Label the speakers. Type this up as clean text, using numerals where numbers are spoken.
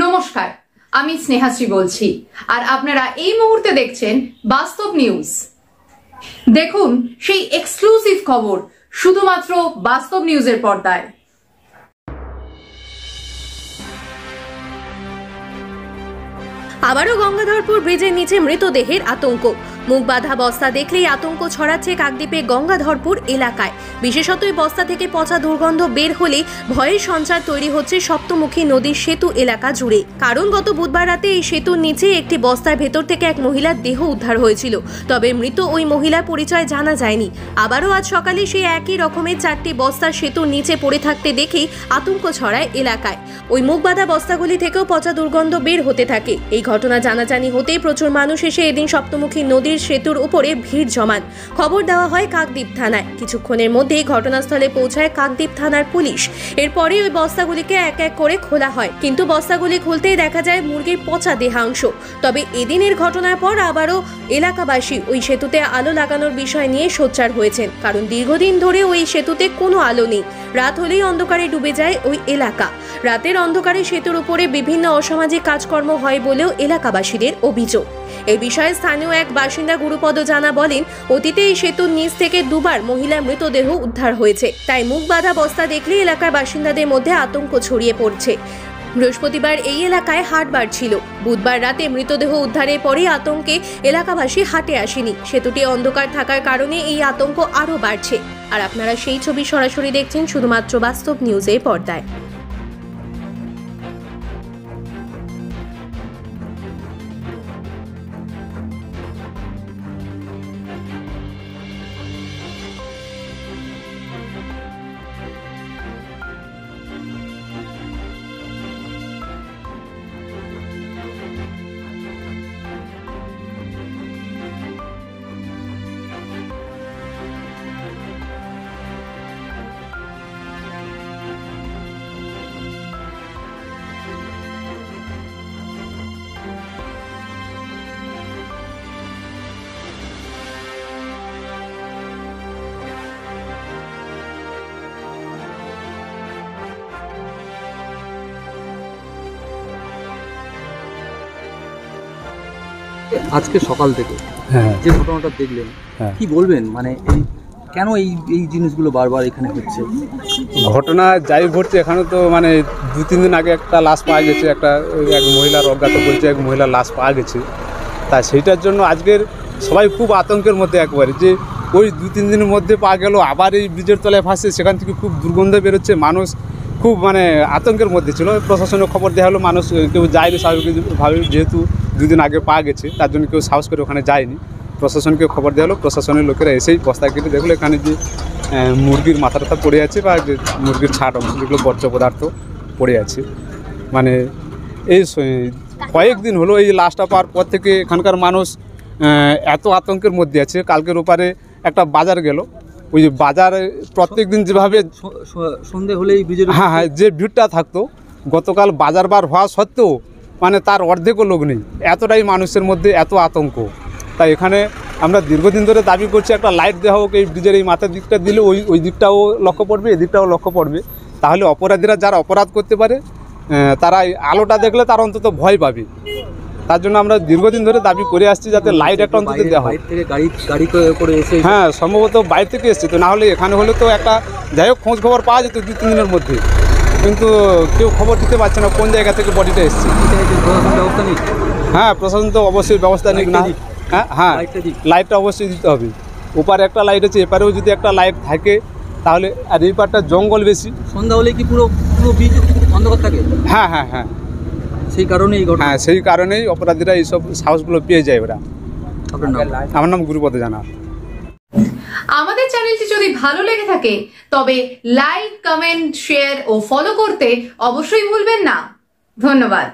Speaker 1: নমস্কার, আমি স্নেহাশ্রী বলছি আর আপনারা এই মুহূর্তে দেখছেন বাস্তব নিউজ। দেখুন সেই এক্সক্লুসিভ খবর শুধুমাত্র বাস্তব নিউজের পর্দায়।
Speaker 2: আবারও গঙ্গাধরপুর ব্রিজের নিচে মৃতদেহের আতঙ্ক। মুখ বাঁধা বস্তা দেখলেই আতঙ্ক ছড়াচ্ছে কাকদ্বীপে গঙ্গাধরপুর এলাকায়। বিশেষত এই বস্তা থেকে পচা দুর্গন্ধ বের হলে ভয়ের সঞ্চার তৈরি হচ্ছে সপ্তমুখী নদীর সেতু এলাকা জুড়ে। কারণ গত বুধবার রাতে এই সেতুর নিচে একটি বস্তার ভেতর থেকে এক মহিলার দেহ উদ্ধার হয়েছিল, তবে মৃত ওই মহিলার পরিচয় জানা যায়নি। আবারও আজ সকালে সেই একই রকমের 4টি বস্তা সেতুর নিচে পড়ে থাকতে দেখেই আতঙ্ক ছড়ায় এলাকায়। ওই মুখ বাঁধা বস্তাগুলি থেকেও পচা দুর্গন্ধ বের হতে থাকে। এই ঘটনা জানাজানি হতেই প্রচুর মানুষ এসে এদিন সপ্তমুখী নদীর সেতুর উপরে ভিড় জমান। খবর দেওয়া হয় কাকদ্বীপ থানায়। কিছুক্ষণের মধ্যেই ঘটনাস্থলে পৌঁছায় কাকদ্বীপ থানার পুলিশ। এরপরে ওই বস্তাগুলিকে এক এক করে খোলা হয়, কিন্তু বস্তাগুলি খুলতেই দেখা যায় মুরগির পচা দেহাংশ। তবে এদিনের ঘটনার পর আবারও এলাকাবাসী ওই সেতুতে আলো লাগানোর বিষয় নিয়ে সোচ্চার হয়েছেন, কারণ দীর্ঘদিন ধরে ওই সেতুতে কোনো আলো নেই। রাত হলেই অন্ধকারে ডুবে যায় ওই এলাকা। রাতের অন্ধকারে সেতুর উপরে বিভিন্ন অসামাজিক কাজকর্ম হয় বলেও এলাকাবাসীদের অভিযোগ। এই বিষয়ে স্থানীয় এক বাসিন্দা গুরুপদ জানা বলেন, অতীতে এই সেতুর নিচ থেকে দুবার মহিলার মৃতদেহ উদ্ধার হয়েছে, তাই মুখ বাঁধা বস্তা দেখলে এলাকার বাসিন্দাদের মধ্যে আতঙ্ক ছড়িয়ে পড়ছে। বৃহস্পতিবার এই এলাকায় হাটবার ছিল। বুধবার রাতে মৃতদেহ উদ্ধারের পরই আতঙ্কে এলাকাবাসী হাটে আসেনি। সেতুটি অন্ধকার থাকার কারণে এই আতঙ্ক আরও বাড়ছে। আর আপনারা সেই ছবি সরাসরি দেখছেন শুধুমাত্র বাস্তব নিউজের পর্দায়।
Speaker 3: আজকে সকাল থেকে যে ঘটনাটা দেখলেন, কি বলবেন? মানে এই কেন এই জিনিসগুলো বারবার এখানে হচ্ছে?
Speaker 4: ঘটনা যাই ঘটছে, এখানে তো মানে 2-3 দিন আগে একটা লাশ পাওয়া গেছে, এক মহিলার অজ্ঞাত বলছে এক মহিলার লাশ পাওয়া গেছে। তাই সেইটার জন্য আজকের সবাই খুব আতঙ্কের মধ্যে একবারে, যে ওই 2-3 দিনের মধ্যে পাওয়া গেল, আবার এই ব্রিজের তলায় ফাঁসছে, সেখান থেকে খুব দুর্গন্ধ বেরোচ্ছে। মানুষ খুব মানে আতঙ্কের মধ্যে ছিল। প্রশাসনের খবর দেওয়া হলো, মানুষ কেউ যায়নি স্বাভাবিকভাবে, যেহেতু 2 দিন আগে পাওয়া গেছে তার জন্য কেউ সাহস করে ওখানে যায়নি। প্রশাসনকে খবর দেওয়া হলো, প্রশাসনের লোকেরা এসেই বস্তা কেটে দেখলো এখানে যে মুরগির মাথা পড়ে আছে, বা মুরগির ছাট অংশ যেগুলো বর্জ্য পদার্থ পড়ে আছে। মানে এই কয়েকদিন হলো এই লাশটা পাওয়ার পর থেকে এখানকার মানুষ এত আতঙ্কের মধ্যে আছে। কালকের ওপারে একটা বাজার গেল, ওই যে বাজারে প্রত্যেক দিন যেভাবে
Speaker 3: সন্ধে হলেই
Speaker 4: হ্যাঁ যে ভিড়টা থাকতো, গতকাল বাজার বার হওয়া সত্ত্বেও মানে তার অর্ধেকও লোক নেই। এতটাই মানুষের মধ্যে এত আতঙ্ক। তাই এখানে আমরা দীর্ঘদিন ধরে দাবি করছি একটা লাইট দেওয়া হোক। এই ব্রিজের এই মাথার দিকটা দিলে ওই দিকটাও লক্ষ্য পড়বে, এই দিকটাও লক্ষ্য পড়বে। তাহলে অপরাধীরা যারা অপরাধ করতে পারে তারা এই আলোটা দেখলে তারা অন্তত ভয় পাবে। তার জন্য আমরা দীর্ঘদিন ধরে দাবি করে আসছি যাতে লাইট একটা অন্তত দেওয়া হয়।
Speaker 3: গাড়ি করে এসে,
Speaker 4: হ্যাঁ সম্ভবত বাইরে থেকে এসছে, তো নাহলে এখানে হলে তো একটা যাই হোক খোঁজ খবর পাওয়া যেত 2-3 দিনের মধ্যে, কিন্তু কেউ খবর দিতে পারছে না কোন জায়গা থেকে বডিটা এসছে।
Speaker 3: ব্যবস্থা নেই?
Speaker 4: হ্যাঁ, প্রশাসন তো অবশ্যই ব্যবস্থা নিক না। হ্যাঁ লাইটটা অবশ্যই দিতে হবে। ওপারে একটা লাইট আছে, এপারেও যদি একটা লাইট থাকে তাহলে। আর এই পারটা জঙ্গল বেশি,
Speaker 3: সন্ধ্যা হলে কি পুরো ব্রিজ অন্ধকার থাকে?
Speaker 4: হ্যাঁ
Speaker 3: সেই কারণেই
Speaker 4: সেই কারণেই অপরাধীরা এইসব সাহসগুলো পেয়ে যায় ওরা। আমার নাম গুরুপদ জানা।
Speaker 1: আমাদের চ্যানেলটি যদি ভালো লেগে থাকে তবে লাইক, কমেন্ট, শেয়ার ও ফলো করতে অবশ্যই ভুলবেন না। ধন্যবাদ।